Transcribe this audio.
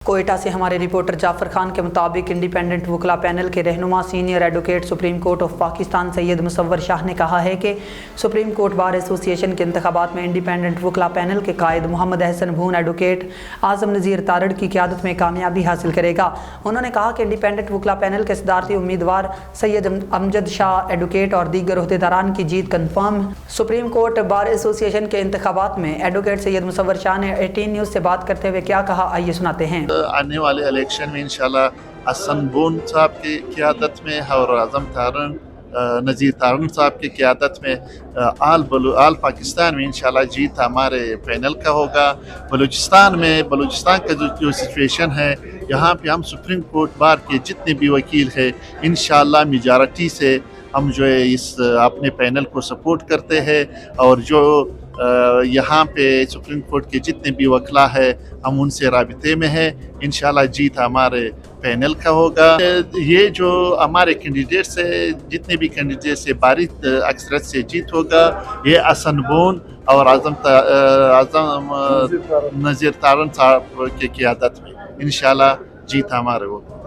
कोयटा से हमारे रिपोर्टर जाफर खान के मुताबिक इंडिपेंडेंट वकला पैनल के रहनुमा senior advocate supreme court of Pakistan Syed Musavvar Shah ने कहा है कि सुप्रीम कोर्ट बार एसोसिएशन के इंतखाबात में इंडिपेंडेंट वकला पैनल के कायद मोहम्मद अहसन भून एडवोकेट आजम नज़ीर तारड़ की क़यादत में कामयाबी हासिल करेगा। उन्होंने कहा कि इंडिपेंडेंट वकला पैनल के सदारती उम्मीदवार सैयद अमजद शाह एडवोकेट और दीगर अहदेदारान की जीत confirm. Supreme court bar association के इंतखाबात में एडवोकेट सैयद मुसव्वर शाह ने 18 न्यूज़ से बात करते हुए क्या कहा, आइए सुनाते हैं। आने वाले इलेक्शन में इंशाल्लाह हसन बोन साहब की क़यादत में और आज़म नज़ीर तारण साहब की क़यादत में आल पाकिस्तान में इंशाल्लाह जीत हमारे पैनल का होगा। बलूचिस्तान का जो सिचुएशन है, यहाँ पे हम सुप्रीम कोर्ट बार के जितने भी वकील हैं इंशाल्लाह मेजॉरिटी से हम जो है इस अपने पैनल को सपोर्ट करते हैं और जो यहाँ पे सुप्रीम कोर्ट के जितने भी वकला है हम उनसे राबिते में हैं। इंशाल्लाह जीत हमारे पैनल का होगा। ये जो हमारे कैंडिडेट से जितने भी कैंडिडेट से बारीक अक्सरियत से जीत होगा, ये हसन बोन और आज़म नज़ीर तारण साहब की क़यादत में इंशाल्लाह जीत हमारे होगा।